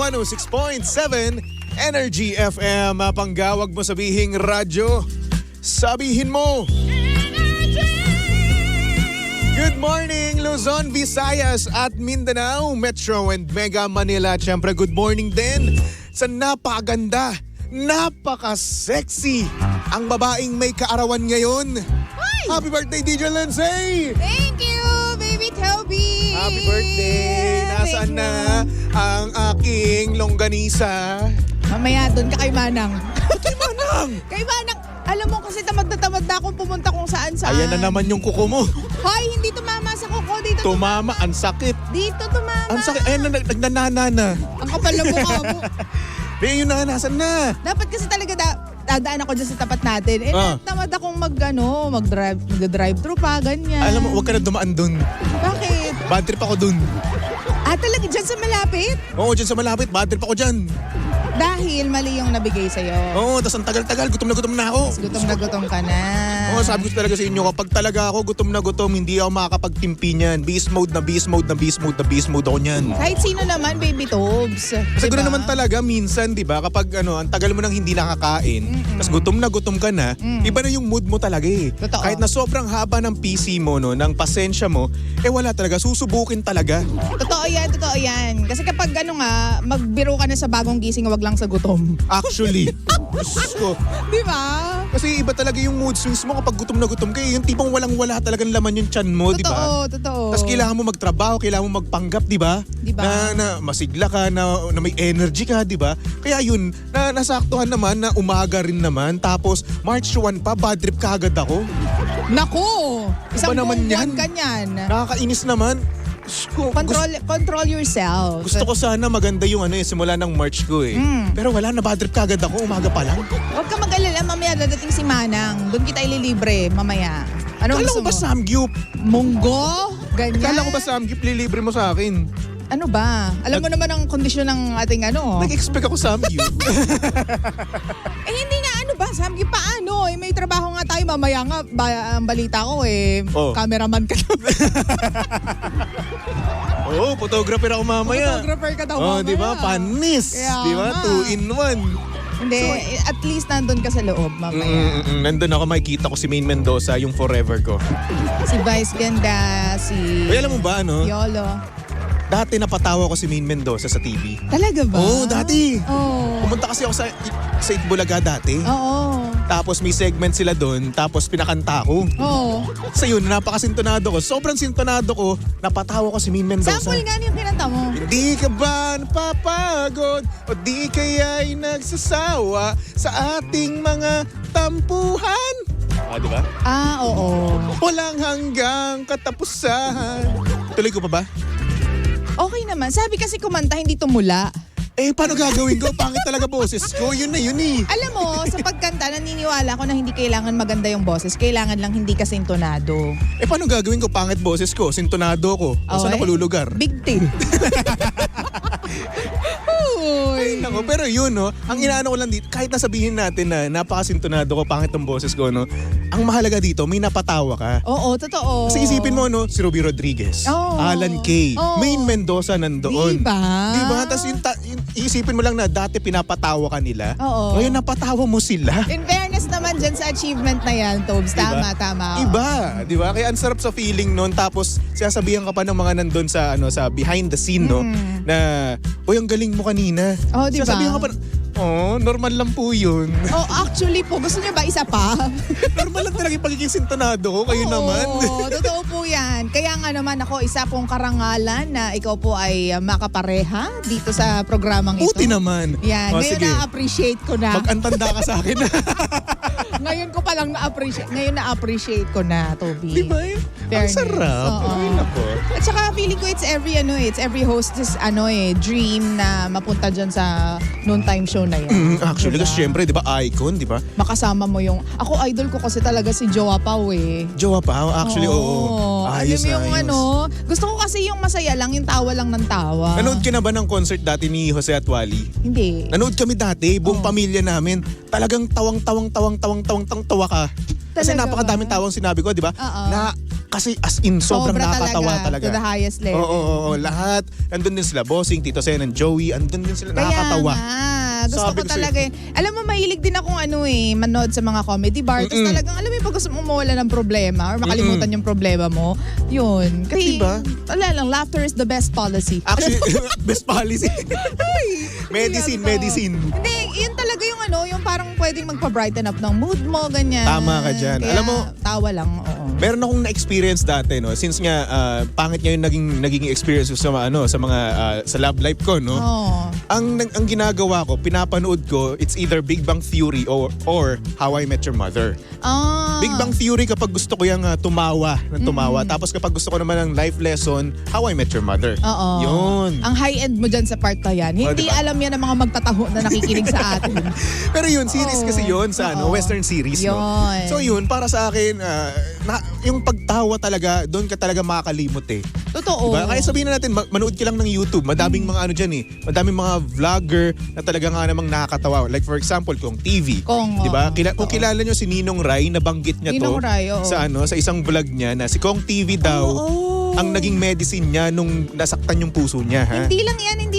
106.7 Energy FM. Panggawag mo sabihing radyo, sabihin mo. Good morning Luzon, Visayas at Mindanao, Metro and Mega Manila. Siyempre good morning din sa napakaganda, napaka-sexy ang babaeng may kaarawan ngayon. Hi! Happy birthday DJ Lindsay! Thank you, baby Toby! Happy birthday! Nasaan na ang aking longganisa? Mamaya doon ka kay Manang. Kay Manang! Kay Manang! Alam mo kasi tamad na akong pumunta kung saan-saan. Ayan na naman yung kuko mo. Hoy, hindi tumama sa kuko. Dito Tumama, ang sakit. Dito tumama. Ang sakit. Ayan na, nagnanana na. Ang kapal na mukha mo. Di, yun na, nasan na? Dapat kasi talaga dadaan ako dyan sa tapat natin. Tamad akong mag-drive-thru pa, ganyan. Alam mo, huwag ka na dumaan dun. Bakit? Bad trip ako dun. Talaga dyan sa malapit? Oo, dyan sa malapit. Bad trip ako dyan. Dahil mali yung nabigay sa'yo. Oo, tas ang tagal-tagal. Gutom na ako. Gutom na gutom ka na. Oo, sabi ko talaga sa inyo, kapag talaga ako gutom na gutom, hindi ako makakapagtimpi niyan. Beast mode ako niyan. Kahit sino naman, baby Tobes. Kasi gano'n naman talaga minsan, di ba? Kapag ang tagal mo nang hindi nakakain, tas gutom ka na, iba na yung mood mo talaga eh. Totoo. Kahit na sobrang haba ng PC mo, no, ng pasensya mo, wala talaga, susubukin talaga. Totoo yan. Kasi kapag magbiro ka na sa bagong gising, wag lang sa gutom. Actually, Diyos ko. Di ba? Kasi iba talaga yung mood swings mo kapag gutom na gutom ka. Yung tipong walang-wala talagang laman yung tiyan mo, di ba? Totoo. Tapos kailangan mo magtrabaho, kailangan mo magpanggap, di ba? Di ba? Na masigla ka, na may energy ka, di ba? Kaya yun, nasaktuhan naman na umaga rin naman. Tapos March 1 pa, bad trip ka agad ako. Naku! Isang Iba naman buong yan. buwan ka niyan. Nakakainis naman. Control yourself. Gusto ko sana maganda yung simula ng March ko eh. Pero wala, na bad trip ka agad ako, umaga pa lang. Huwag ka mag-alala, mamaya dadating si Manang. Doon kita ililibre, mamaya. Ano Kala ko gusto ba mo? Samgyup? Munggo? Ganyan? Kala ko ba Samgyup lilibre mo sa akin? Ano ba? Alam mo naman ang kondisyon ng ating Nag-expect ako Samgyup. hindi nga Samgi paano? May trabaho nga tayo mamaya nga. Ang balita ko cameraman ka daw. Oo, photographer ako mamaya. Photographer ka daw mamaya. Di ba? Panis. Kaya Di ba? 2 in 1. Hindi, at least nandun ka sa loob mamaya. Nandun ako, makikita ko si Maine Mendoza, yung forever ko. Si Vice Ganda, si... Uy, alam mo ba Yolo. Dati napatawa ko si Maine Mendoza sa TV. Talaga ba? Oo, dati. Oo. Pumunta kasi ako sa Itbulaga dati. Oo. Tapos may segment sila doon, tapos pinakanta ko. Oo. Sa yun, napakasintonado ko. Sobrang sintonado ko, napatawa ko si Maine Mendoza. Sample nga yung kinanta mo. Hindi ka ba napapagod o di kaya'y nagsasawa sa ating mga tampuhan? Di ba? Oo. Walang hanggang katapusan. Tuloy ko pa ba? Okay naman. Sabi kasi kumanta, hindi tumula. Paano gagawin ko? Pangit talaga boses ko. Yun na yun eh. Alam mo, sa pagkanta, naniniwala ko na hindi kailangan maganda yung boses. Kailangan lang hindi ka sintonado. Paano gagawin ko? Pangit boses ko. Sintonado ko. O saan ako lulugar? Big deal. Ay, nako. Pero yun, no? Ang inaano ko lang dito, kahit nasabihin natin na napakasintonado ko, pangit ang boses ko, no? Ang mahalaga dito, may napatawa ka. Oo, totoo. Kasi isipin mo, no? Si Ruby Rodriguez, Alan Kay, Maine Mendoza nandoon. Diba? Tapos isipin mo lang na dati pinapatawa ka nila. Oo. Ngayon napatawa mo sila. In fairness naman dyan sa achievement na yan, Tobes. Diba? Tama. Iba, di ba? Kaya ang sarap sa feeling nun. Tapos sinasabihan ka pa ng mga nandun sa behind the scene, no? Na, ang galing mo kanina. Oh, diba? Sinasabihan ka pa, normal lang po yun. Actually po, gusto niyo ba isa pa? Normal lang talaga yung pagiging sintonado ko. Kayo naman. Oo, totoo po yan. Kaya nga naman ako, isa pong karangalan na ikaw po ay makapareha dito sa programang ito. Puti naman. Yan, ngayon sige. na-appreciate ko na. Mag-antanda ka sa akin. Ngayon ko palang na-appreciate ko na, Toby. Di ba? Ang sarap. Oo. Ay, nako. At saka feeling ko it's every hostess dream na mapunta dyan sa noontime show na yan. Actually, Diba? kasi syempre, di ba, icon, di ba? Makasama mo yung... Ako, idol ko kasi talaga si Jowa Pao eh. Jowa pa, actually, oo. Ayos, alam mo yung ayos. gusto ko kasi yung masaya lang, yung tawa lang ng tawa. Nanood ka na ba ng concert dati ni Jose at Wally? Hindi. Nanood kami dati, buong pamilya namin. Talagang tawa ka. Kasi Talaga napakadaming ba? tawang sinabi ko, di ba? Oo. Na Kasi as in, sobrang Sobra nakakatawa talaga. To the highest level. Oo, lahat. Andun din sila, Bossing, Tito Sen, and Joey. Andun din sila, nakakatawa. Kaya nga, gusto Sabi ko ko talaga eh. Alam mo, mahilig din akong manood sa mga comedy bar. Tapos talagang, alam mo yung pag gusto mo mawala ng problema or makalimutan yung problema mo, yun. Kasi, Diba? wala lang, laughter is the best policy. Actually, best policy. medicine. Hindi, yun talaga yung yung parang pwedeng magpa-brighten up ng mood mo, ganyan. Tama ka dyan. Kaya, Alam mo, tawa lang, oo. Meron akong na-experience dati, no? Since nga, pangit nga yung naging experience ko sa sa love life ko, no? Oo. Ang ginagawa ko, pinapanood ko, it's either Big Bang Theory or How I Met Your Mother. Ah. Big Bang Theory kapag gusto ko yung tumawa. Tapos kapag gusto ko naman ng life lesson, How I Met Your Mother. Oo. Yun. Ang high-end mo dyan sa part na yan. Hindi diba? alam yan ng mga magtataho na nakikinig sa atin. Pero yun, series kasi yun sa western series, no? Yun. So yun, para sa akin, yung pagtawa talaga, doon ka talaga makakalimot eh. Totoo. Diba? Kaya sabihin na natin, manood ka lang ng YouTube. Madaming mga dyan eh. Madaming mga vlogger na talaga nga namang nakakatawa. Like for example, Kong TV. Diba? Kung kilala nyo si Ninong Rai, nabanggit niya Ninong to Rai, oo. sa isang vlog niya na si Kong TV daw ang naging medicine niya nung nasaktan yung puso niya. Ha? Hindi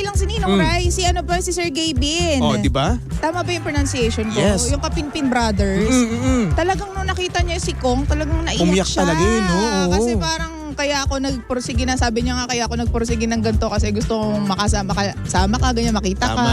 lang si Ninong Rai. Si Sergey Bin. Oh, di ba? Tama ba yung pronunciation ko? Yes. Yung Kapinpin Brothers. Talagang nung nakita niya si Kong, talagang naiyak Umiyak siya. talaga eh, no? Oo. Kasi parang kaya ako nagpursige na, sabi niya nga, kaya ako nagpursige ng ganito kasi gusto kong makasama ka, ganyan, makita ka. Tama.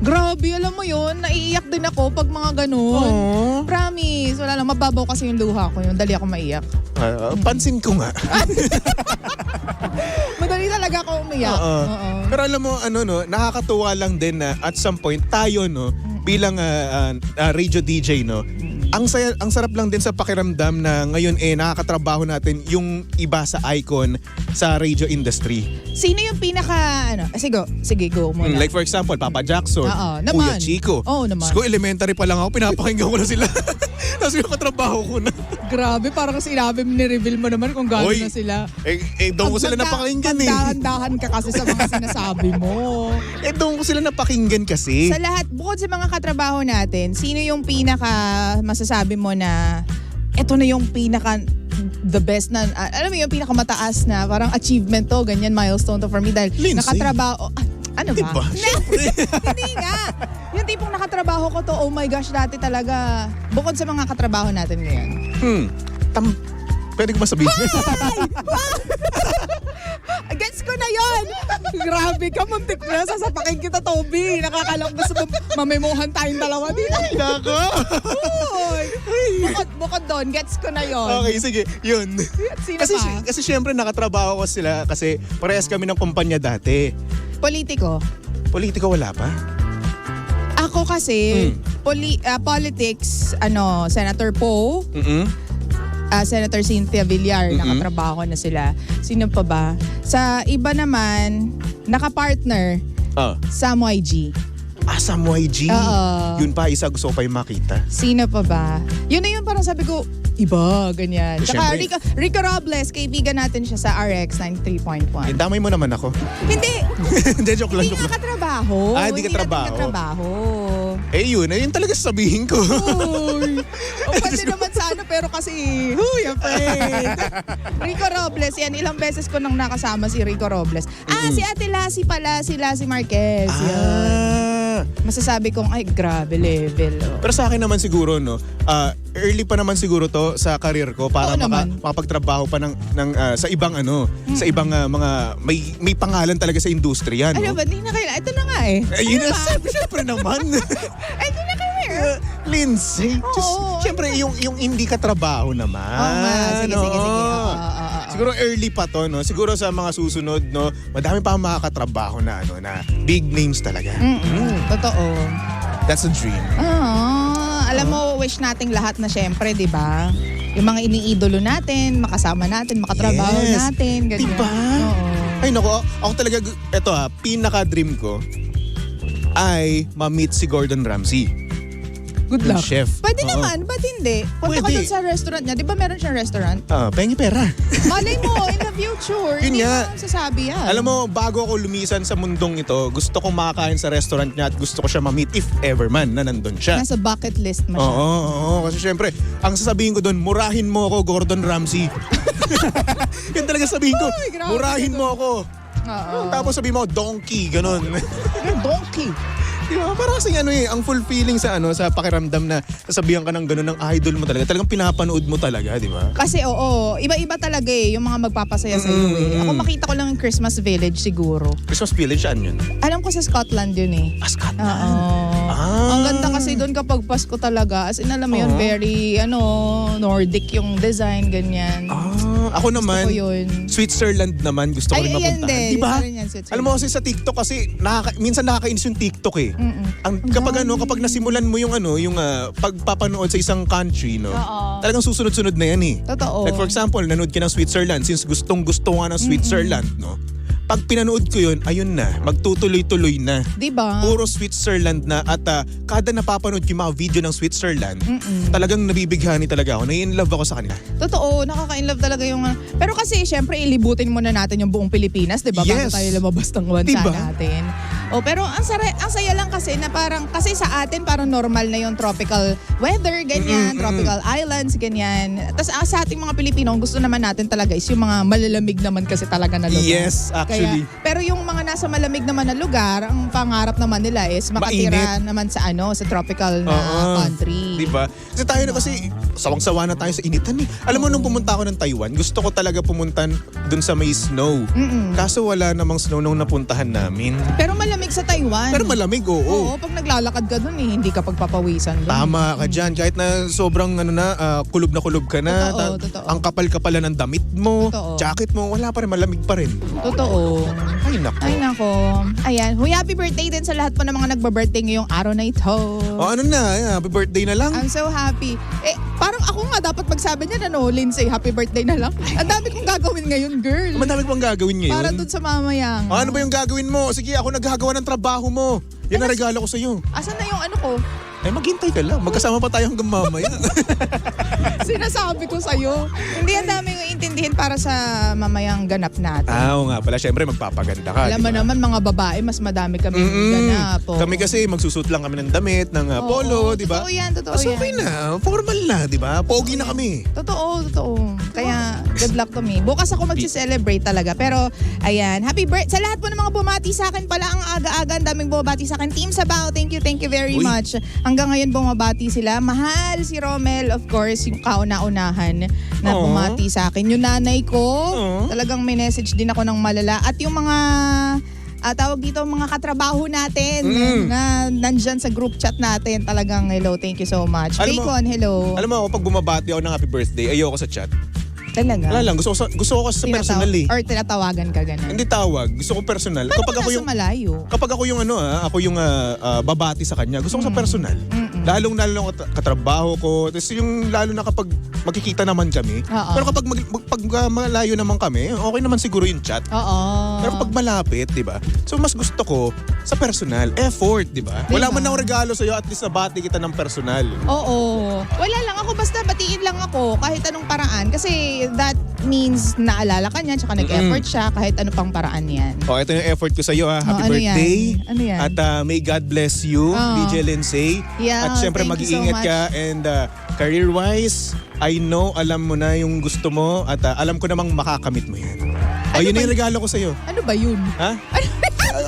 Grabe, alam mo yun, naiiyak din ako pag mga ganun. Aww. Promise, wala lang, mababaw kasi yung luha ko yun, dali ako maiyak. Pansin ko nga. Madali talaga ako umiyak. Oo. Oo. Pero alam mo, nakakatuwa lang din na at some point tayo, no, bilang radio DJ, no, ang sarap lang din sa pakiramdam na ngayon nakakatrabaho natin yung iba sa icon sa radio industry. Sino yung pinaka, sige, go muna. Like for example, Papa Jackson, Oo, Kuya naman. Chico. Oo, naman. Ko elementary pa lang ako, pinapakinggan ko na sila. Tapos yung katrabaho ko na. Grabe, parang sinabi mo, ni-reveal mo naman kung gaano Oy, na sila. Doon ko sila napakinggan eh. Pagdahan-dahan ka kasi sa mga sinasabi mo. Doon ko sila napakinggan kasi. Sa lahat, bukod sa mga katrabaho natin, sino yung pinaka masasabi mo na eto na yung pinaka the best na, alam mo yung pinaka mataas na parang achievement to, ganyan, milestone to for me dahil Lindsay. nakatrabaho, ano ba? Diba? Hindi nga. Yung tipong nakatrabaho ko to, oh my gosh, dati talaga, bukod sa mga katrabaho natin ngayon. Pwede ko masabihin? Gets ko na yon. Grabe ka, muntik na. Sasapakin kita, Toby. Nakakalong gusto mo mamemohan tayong dalawa dito. Ay, nako. Uy. Bukod doon, gets ko na yon. Okay, sige. Yun. Sino Kasi, pa? kasi syempre nakatrabaho ko sila kasi parehas kami ng kumpanya dati. Politiko. Politiko wala pa? Ako kasi, politics, Senator Poe, Senator Cynthia Villar, nakatrabaho na sila. Sino pa ba? Sa iba naman, nakapartner, Sam YG. Sam YG. Oo. Yun pa, isa gusto ko pa yung makita. Sino pa ba? Yun na yun, parang sabi ko, iba, ganyan. Tsaka Siyempre. Rico Robles, kaibigan natin siya sa RX 93.1. Damay mo naman ako. Hindi, Hindi, joke lang. hindi nga katrabaho. Hindi katrabaho. natin katrabaho. Yun talaga sasabihin ko. Uy. O pwede naman sa pero kasi, huy, afraid. Rico Robles, yan, ilang beses ko nang nakasama si Rico Robles. Si Ate Lassie pala, si Lassie Marquez. Yan. Masasabi kong, ay, grabe level. Oh. Pero sa akin naman siguro, no, early pa naman siguro to sa career ko para Oo naman. makapagtrabaho pa ng sa ibang sa ibang mga may pangalan talaga sa industriya, no? Ano ba, di na kailangan. Ito na nga eh. Yun Ano na, ba? syempre naman. Ay, di na kailangan. Lindsay, Oo, syempre yung hindi ka trabaho naman. Oo nga, sige. no? Oo. Siguro early pa to, no? Siguro sa mga susunod, no, madami pa makakatrabaho na na big names talaga. Totoo. That's a dream. Alam mo, wish nating lahat na syempre, di ba? Yung mga iniidolo natin, makasama natin, makatrabaho Yes. natin, ganyan. Diba? Oo. Ay nako, ako talaga, eto pinaka-dream ko ay ma-meet si Gordon Ramsay. Good Yung luck. chef. Pwede Oo. naman, ba't hindi? Punta ka Pwede. dun sa restaurant niya. Di ba meron siyang restaurant? Pengi pera. Malay mo, in the future, Yun hindi nga. mo sasabi yan. Alam mo, bago ako lumisan sa mundong ito, gusto kong makakain sa restaurant niya at gusto ko siya ma-meet if ever man na nandun siya. Nasa bucket list mo siya. Oo, kasi syempre, ang sasabihin ko doon, murahin mo ako, Gordon Ramsay. Yan talaga sabihin ko, Ay, grabe murahin ka mo ako. Oo. Tapos sabihin mo, donkey, ganun. Yung donkey. Di ba? Parang kasi ang full feeling sa sa pakiramdam na sasabihan ka ng ganun ng idol mo talaga. Talagang pinapanood mo talaga, di ba? Kasi oo, iba-iba talaga yung mga magpapasaya sa iyo eh. Ako makita ko lang yung Christmas Village siguro. Christmas Village, saan yun? Alam ko sa Scotland yun eh. Scotland. Oo. Ang ganda kasi doon kapag Pasko talaga. As in, alam mo yun, very Nordic yung design, ganyan. Ako naman, Gusto ko yun. Switzerland naman gusto ko rin ayan mapuntahan. din. Di ba? Isa rin yan, Switzerland. Alam mo kasi sa TikTok kasi minsan nakakainis yung TikTok eh. Kapag nasimulan mo yung pagpapanood sa isang country, no. Oo. Talagang susunod-sunod na yan eh. Totoo. Like for example, nanood ka ng Switzerland since gustong-gusto nga ng Switzerland, no. Pag pinanood ko yun, ayun na, magtutuloy-tuloy na. Diba? Puro Switzerland na at kada napapanood yung mga video ng Switzerland, talagang nabibighani talaga ako. Nai-inlove ako sa kanila. Totoo, nakaka-inlove talaga yung... Pero kasi, syempre, ilibutin muna natin yung buong Pilipinas, di ba? Yes. Bago tayo lumabas ng bansa Diba? natin. Pero ang saya lang kasi na parang, kasi sa atin parang normal na yung tropical weather, ganyan, tropical islands, ganyan. Tapos sa ating mga Pilipino, ang gusto naman natin talaga is yung mga malalamig naman kasi talaga na lugar. Yes, actually. Pero yung mga nasa malamig naman na lugar, ang pangarap naman nila is makatira naman sa tropical na country. Diba? Kasi tayo na kasi sawang-sawa na tayo sa initan eh. Alam mo nung pumunta ako ng Taiwan, gusto ko talaga pumunta dun sa may snow. Kaso wala namang snow nung napuntahan namin. Pero malamig sa Taiwan. Pero malamig, oo. Oo, pag naglalakad ka dun hindi ka pagpapawisan dun. Tama ka dyan. Kahit na sobrang kulob na kulob ka na. Totoo. Ang kapal-kapala ng damit mo, Totoo. jacket mo, wala pa rin, malamig pa rin. Totoo. Ay nako. Ay nako. Ayan. Huy, happy birthday din sa lahat po ng mga nagba-birthday ngayong araw na ito. O ano na, happy birthday na lang. I'm so happy. Parang ako nga dapat magsabi niya Lindsay, happy birthday na lang. Ang dami kong gagawin ngayon, girl. Madami pang gagawin ngayon. Para dun sa mamayang. Ano ba yung gagawin mo? Sige, ako naghagawa ng trabaho mo. Yan ang regalo ko sa iyo. Asan na yung ko? Maghintay ka lang. Magkasama pa tayo hanggang mamaya. Sinasabi ko sa'yo. Hindi ang dami yung intindihin para sa mamayang ganap natin. Oo nga pala. Siyempre, magpapaganda ka. Alam mo diba? naman, mga babae, mas madami kami ganap. Kami kasi magsusut lang kami ng damit, ng polo, di ba? Totoo yan, totoo Mas yan. okay na. Formal na, di ba? Pogi na kami. Totoo. Kaya, good luck to me. Bukas ako mag-celebrate talaga. Pero, ayan, happy birthday. Sa lahat po ng mga bumati sa akin pala, ang aga-aga, ang daming bumati sa akin. Team Sabaw, thank you very much. Hanggang ngayon bumabati sila. Mahal si Romel, of course, yung kauna-unahan na bumati sa akin. Yung nanay ko, talagang may message din ako ng malala. At yung mga tawag dito, mga katrabaho natin na nandyan sa group chat natin. Talagang hello, thank you so much. Bacon, hello. Alam mo ako, pag bumabati ako ng happy birthday, ayoko sa chat. Talaga? Wala lang, gusto ko kasi sa personal eh. Or tinatawagan ka ganun? Hindi tawag, gusto ko personal. Paano ka nasa malayo? Kapag ako yung ako yung babati sa kanya, gusto ko sa personal. Lalong katrabaho ko. Tapos yung lalo na kapag magkikita naman kami. Pero kapag malayo naman kami, okay naman siguro yung chat. Pero kapag malapit, di ba? So mas gusto ko sa personal. Effort, di ba? Wala man akong regalo sa'yo, at least nabati kita ng personal. Oo. Wala lang ako, basta batiin lang ako kahit anong paraan. Kasi that means naalala ka niya, tsaka nag-effort siya kahit ano pang paraan yan. Ito yung effort ko sa'yo ha. Happy ano birthday. Yan? Ano yan? At may God bless you, DJ Lindsay. Yeah, At syempre thank you so mag-iingat much. ka. And career-wise, I know, alam mo na yung gusto mo. At alam ko namang makakamit mo yan. Yun na yung regalo ko sa'yo. Ano ba yun? Ha?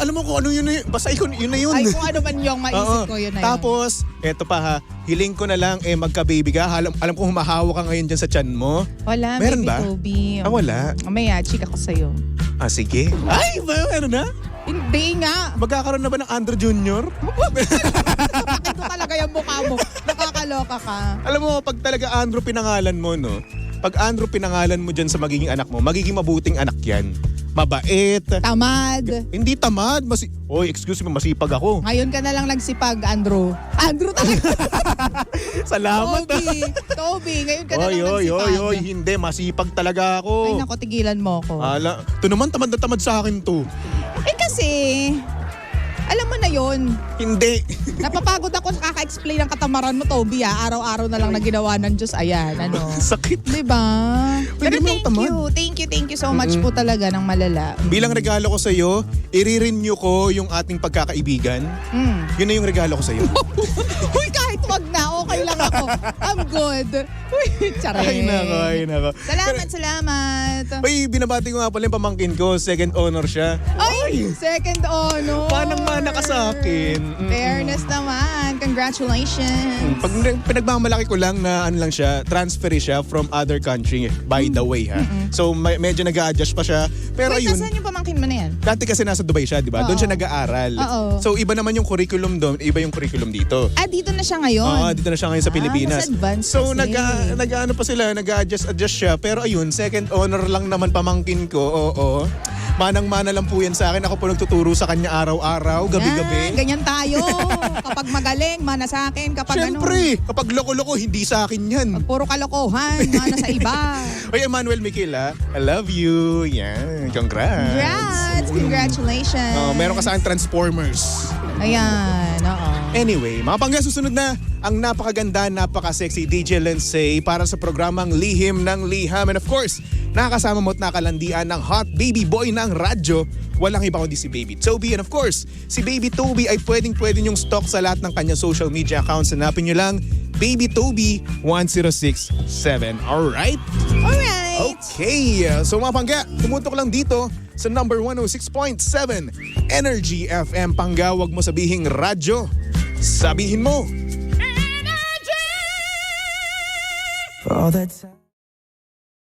Alam mo kung ano yun na yun. Basta yun na yun. Ay, kung ano man yung maisip ko, yun na yun. Tapos, eto pa ha. Hiling ko na lang, magka-baby ka. Alam ko humahawa ka ngayon dyan sa tiyan mo. Wala, Meron baby ba? Toby. Wala. Mamaya, chika ko sa'yo. Sige. Ay, meron na? Hindi nga. Magkakaroon na ba ng Andrew Jr.? Bakit ko talaga yung mukha mo? Nakakaloka ka. Alam mo, pag talaga Andrew pinangalan mo, no? Pag Andrew pinangalan mo dyan sa magiging anak mo, magiging mabuting anak yan. Mabait. Tamad. Hindi tamad. Excuse me, masipag ako. Ngayon ka na lang nagsipag, Andrew. Andrew talaga. Salamat. Toby, ngayon ka na lang nagsipag. Hindi, masipag talaga ako. Ay nako, tigilan mo ako. Ito naman, tamad na tamad sa akin to. Kasi, alam mo na yon. Hindi. Napapagod ako sa kaka-explain ng katamaran mo, Toby. Araw-araw na lang na ginawa ng Diyos. Ayan, Sakit. Diba? Pero thank you so much po talaga ng malala. Bilang regalo ko sa iyo, i-renew ko yung ating pagkakaibigan. Yun na yung regalo ko sa iyo. Uy, kahit wag na, okay lang ako. I'm good. Uy, charing. Ay nako. Salamat. Uy, binabati ko nga pala yung pamangkin ko. Second honor siya. Ay, second honor. Manang-mana ka sa akin. Fairness naman. Congratulations. Pag pinagmamalaki ko lang na ano lang siya, transfer siya from other country, by the way ha. So medyo nag-a-adjust pa siya. Pero Wait, ayun, nasaan yung pamangkin mo na yan? dati kasi nasa Dubai siya, di ba? Doon Oo. siya nag-aaral. Oo. So iba naman yung curriculum doon, iba yung curriculum dito. Ah, dito na siya ngayon. Oo, dito na siya ngayon sa Pilipinas. mas advanced So kasi. nag-ano pa sila, nag-adjust siya. Pero ayun, second honor lang naman pamangkin ko. Oo. Manang-mana lang po yan sa akin. Ako po nagtuturo sa kanya araw-araw, Yan, gabi-gabi. ganyan tayo. Kapag magaling, mana sa akin. Kapag Siyempre, kapag loko-loko, hindi sa akin yan. Pag puro kalokohan, mana sa iba. Oy, Emmanuel Miquela, I love you. Yan, congrats. Congratulations. Meron ka sa akin Transformers. Ayan, oo. Anyway, mga pangga, susunod na ang napakaganda, napaka-sexy DJ Lindsay para sa programang Lihim ng Liham. And of course, nakakasama mo at nakalandian ng hot baby boy ng radyo. Walang iba kundi si Baby Toby. And of course, si Baby Toby ay pwedeng-pwede niyong stock sa lahat ng kanyang social media accounts. Hanapin niyo lang Baby Toby 1067. Alright? Alright. Okay, so mga pangga, tumutok lang dito sa number 106.7 Energy FM. Pangga, wag mo sabihing radyo. Sabihin mo, For all that time.